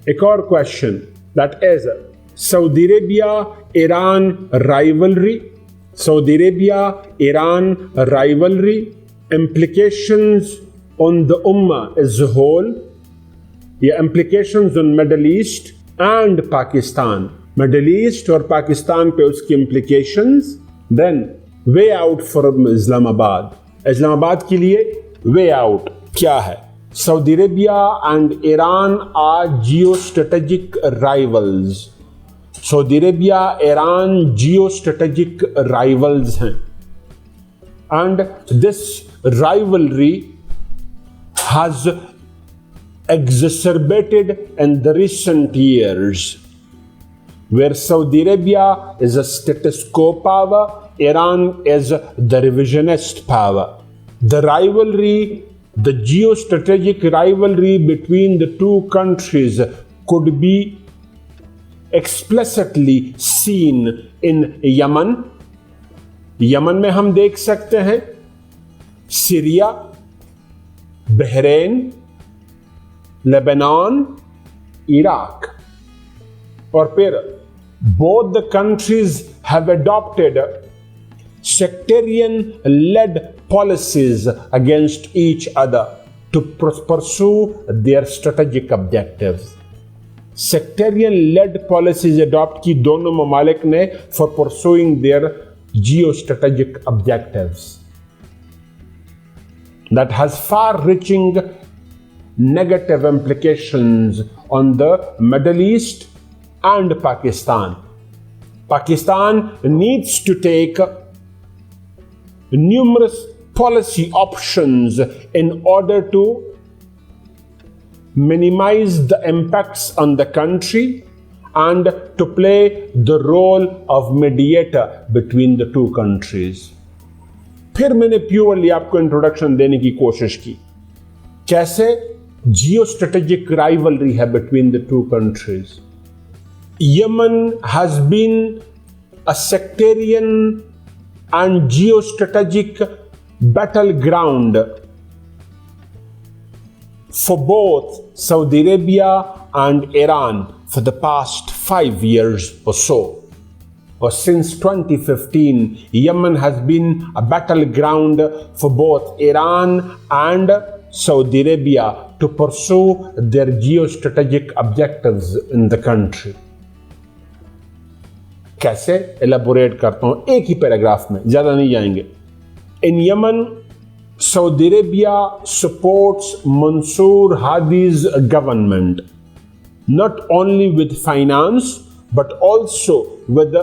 एक और question, that is Saudi Arabia Iran rivalry, Saudi Arabia Iran rivalry implications on the ummah as a whole, या implications on Middle East and Pakistan, Middle East और पाकिस्तान पे उसकी implications, then way out from Islamabad, Islamabad के लिए way out क्या है? Saudi Arabia and Iran are geostrategic rivals. Saudi Arabia, Iran geostrategic rivals हैं, and this rivalry has exacerbated in the recent years, where Saudi Arabia is a status quo power, Iran is the revisionist power. The rivalry, the geostrategic rivalry between the two countries could be explicitly seen in Yemen. Yemen में हम देख सकते हैं, Syria, Bahrain, Lebanon, Iraq, और फिर both the countries have adopted sectarian-led policies against each other to pursue their strategic objectives. Sectarian-led policies adopt की दोनों ममालिक ने for pursuing their geostrategic objectives. That has far-reaching negative implications on the Middle East and Pakistan. Pakistan needs to take numerous policy options in order to minimize the impacts on the country and to play the role of mediator between the two countries. फिर मैंने purely आपको introduction देने की कोशिश की, कैसे geostrategic rivalry है between the two countries. Yemen has been a sectarian and geostrategic battle ground for both Saudi Arabia and Iran for the past 5 years or so. Or since 2015, Yemen has been a battleground for both Iran and Saudi Arabia to pursue their geostrategic objectives in the country. कैसे elaborate करता हूं एक ही paragraph में, ज्यादा नहीं जाएंगे. In Yemen, Saudi Arabia supports Mansour Hadi's government, not only with finance, but also with the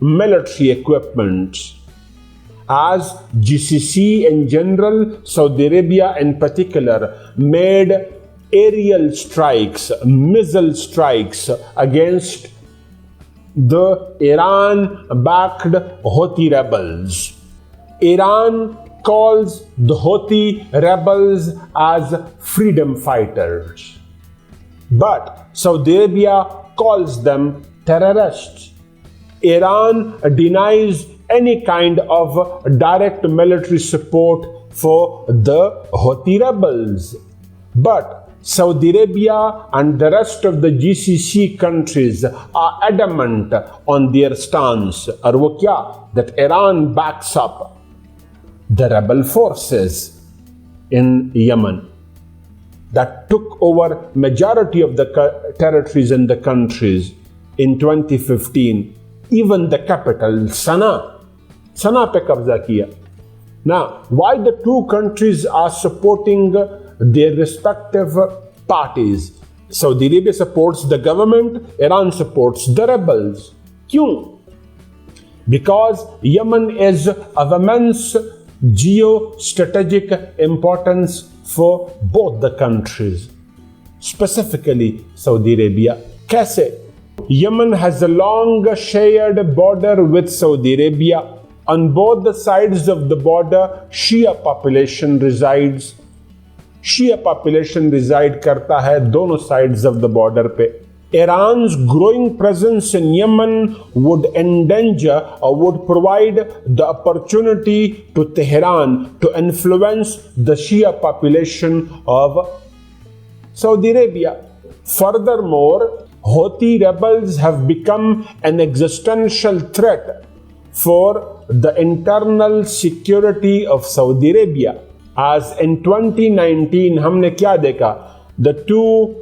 military equipment. As GCC in general, Saudi Arabia in particular, made aerial strikes, missile strikes against the Iran-backed Houthi rebels. Iran calls the Houthi rebels as freedom fighters, but Saudi Arabia calls them terrorists. Iran denies any kind of direct military support for the Houthi rebels, but Saudi Arabia and the rest of the GCC countries are adamant on their stance. और वो क्या? That Iran backs up the rebel forces in Yemen that took over majority of the territories in the countries in 2015. Even the capital, Sana'a pe kabza kiya. Now, why the two countries are supporting their respective parties? Saudi Arabia supports the government, Iran supports the rebels. Kyun? Because Yemen is of immense geostrategic importance for both the countries, specifically Saudi Arabia. Kaise? Yemen has a long shared border with Saudi Arabia. On both the sides of the border, Shia population resides. Shia population reside करता है दोनों sides of the border पे. Iran's growing presence in Yemen would endanger or would provide the opportunity to Tehran to influence the Shia population of Saudi Arabia. Furthermore, Houthi rebels have become an existential threat for the internal security of Saudi Arabia. As in 2019 हमने क्या देखा? The two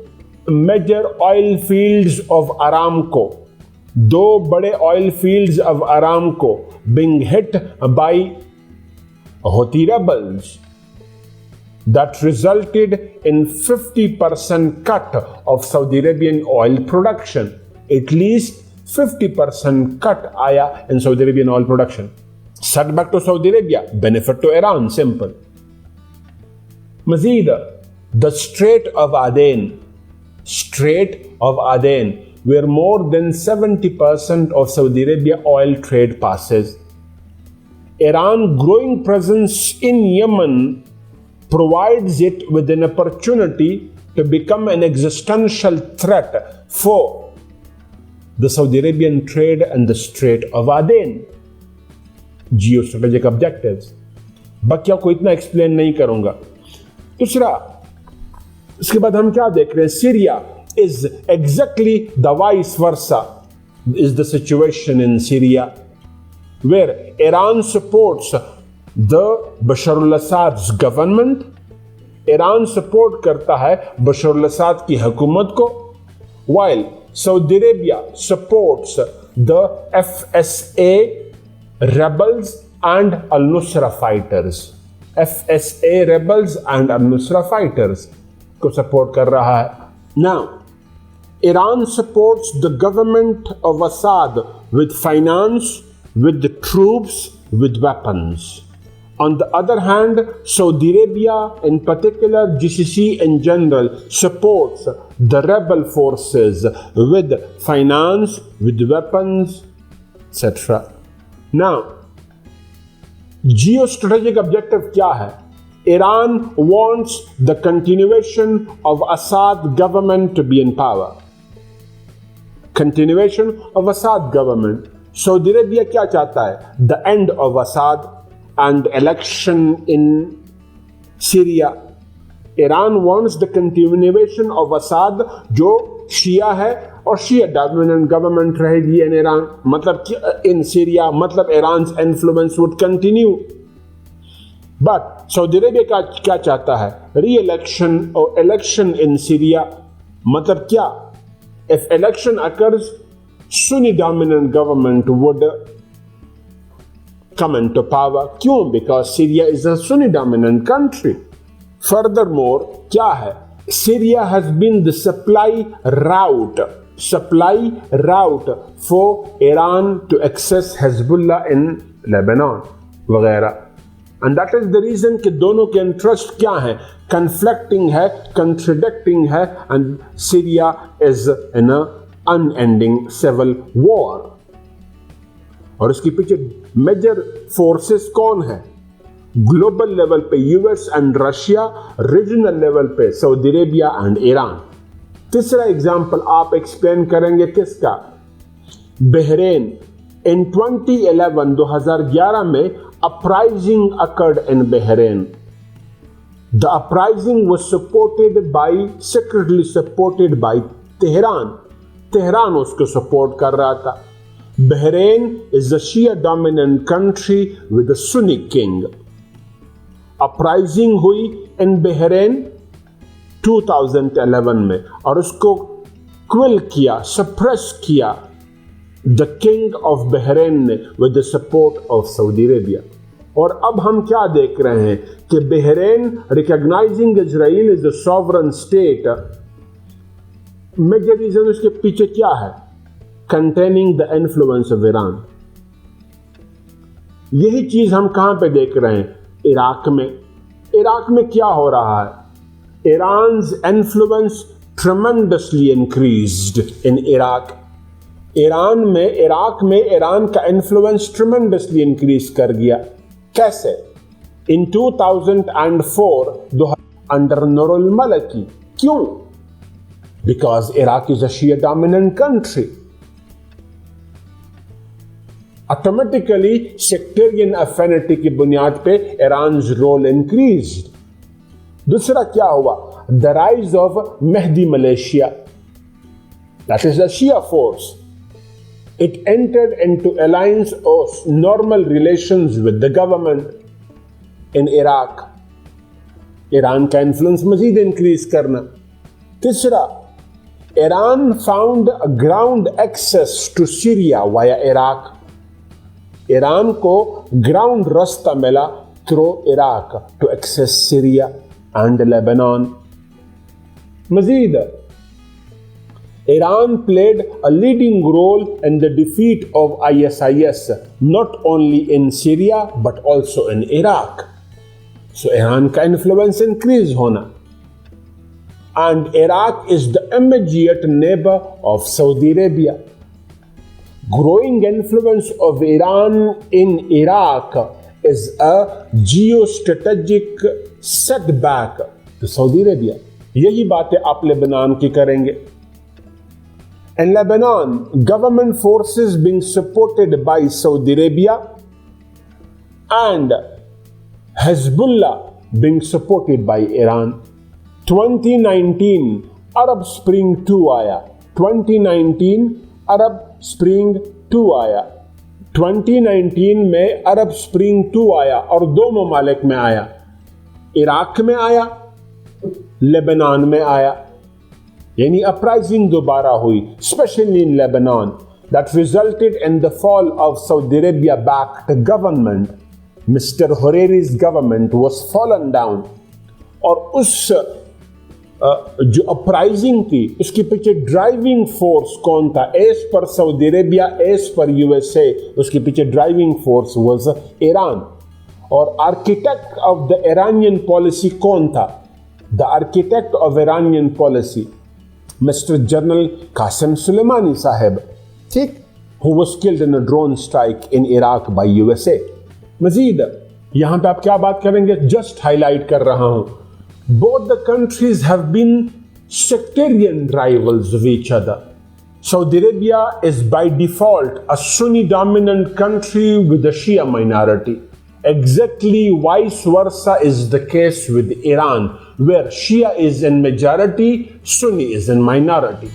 major oil fields of Aramco, दो बड़े oil fields of Aramco being hit by Houthi rebels. That resulted in 50% cut of Saudi Arabian oil production. At least 50% cut आया in Saudi Arabian oil production. Setback to Saudi Arabia, benefit to Iran, simple. Mazid, the Strait of Aden, where more than 70% of Saudi Arabia oil trade passes. Iran's growing presence in Yemen provides it with an opportunity to become an existential threat for the Saudi Arabian trade and the Strait of Aden. Geostrategic objectives. बाकी आपको इतना explain नहीं करूंगा. दूसरा, इसके बाद हम क्या देख रहे हैं? Syria is exactly the vice versa is the situation in Syria, where Iran supports the Bashar al-Assad's government. Iran support करता है बशर अल-असाद की हुकूमत को, while Saudi Arabia supports the FSA rebels and al-Nusra fighters. FSA rebels and al-Nusra fighters को support कर रहा है. Now, Iran supports the government of Assad with finance, with the troops, with weapons. On the other hand, Saudi Arabia, in particular GCC in general, supports the rebel forces with finance, with weapons, etc. Now, geostrategic objective क्या है? Iran wants the continuation of Assad government to be in power. Continuation of Assad government. Saudi Arabia क्या चाहता है? The end of Assad and election in Syria. Iran wants the continuation of Assad, जो शिया है और शिया dominant government रहेगी in Iran. मतलब in Syria, मतलब Iran's influence would continue. But Saudi Arabia का क्या चाहता है? Re-election or election in Syria. मतलब क्या? If election occurs, Sunni dominant government would come into power. क्यों? Because Syria is a Sunni dominant country. Furthermore, क्या है? Syria has been the supply route for Iran to access Hezbollah in Lebanon वगैरह. And that is the reason कि दोनों के interest क्या हैं? Conflicting है, contradicting है, and Syria is in a unending civil war. और इसके पीछे मेजर फोर्सेस कौन है? ग्लोबल लेवल पे US and Russia, regional level पे सऊदी अरेबिया एंड ईरान. तीसरा एग्जांपल आप एक्सप्लेन करेंगे किसका? बहरेन. इन 2011 में uprising occurred in Bahrain. The uprising was secretly supported by Tehran. Tehran उसको सपोर्ट कर रहा था. Bahrain is a Shia dominant country with a Sunni king. Uprising हुई in Bahrain 2011 में और उसको क्विल किया, सप्रेस किया the king of Bahrain ने with the support of Saudi Arabia. और अब हम क्या देख रहे हैं कि Bahrain recognizing Israel as a sovereign state. Major reason उसके पीछे क्या है? Containing the influence of Iran. यही चीज हम कहां पे देख रहे हैं? इराक में. इराक में क्या हो रहा है? Iran's influence tremendously increased in Iraq. Iraq में ईरान का इन्फ्लुएंस ट्रेमेंडसली इंक्रीज कर गया. कैसे? In 2004 under Nouri al Maliki. क्यों? Because Iraq is a Shia dominant country. Automatically sectarian affinity की बुनियाद पे ईरान रोल इंक्रीज्ड. दूसरा क्या हुआ? the rise of Mahdi militia, that is the Shia force. It entered into alliance of normal relations with the government in Iraq. Iran का influence मजीद increase करना. तीसरा, Iran found ground access to Syria via Iraq. Iran को ground रास्ता मिला through Iraq to access Syria and Lebanon. मजीद, Iran played a leading role in the defeat of ISIS, not only in Syria but also in Iraq. So Iran का influence increase होना. And Iraq is the immediate neighbor of Saudi Arabia. Growing influence of Iran in Iraq is a geostrategic setback to Saudi Arabia. यही बातें आप Lebanon की करेंगे. In Lebanon, government forces being supported by Saudi Arabia and Hezbollah being supported by Iran. 2019 Arab Spring 2 आया. 2019 Arab Spring 2 आया. 2019 में अरब spring 2 आया और दो ममालिक में आया. इराक में आया, लेबनान में आया. यानी अपराइजिंग दोबारा हुई, specially in Lebanon, that resulted in the fall of Saudi Arabia backed government. Mister Hariri's government was fallen down. और उस जो अपराइजिंग थी उसके पीछे ड्राइविंग फोर्स कौन था? As per Saudi Arabia, as per USA, उसके पीछे ड्राइविंग फोर्स वाज ईरान. और architect of the Iranian policy कौन था? The architect of Iranian policy Mr. General Qasem Soleimani Sahib, ठीक, who was killed in a drone strike in Iraq by USA. मजीद यहां पे आप क्या बात करेंगे? जस्ट हाईलाइट कर रहा हूं. Both the countries have been sectarian rivals of each other. Saudi Arabia is by default a Sunni dominant country with a Shia minority. Exactly vice versa is the case with Iran, where Shia is in majority, Sunni is in minority.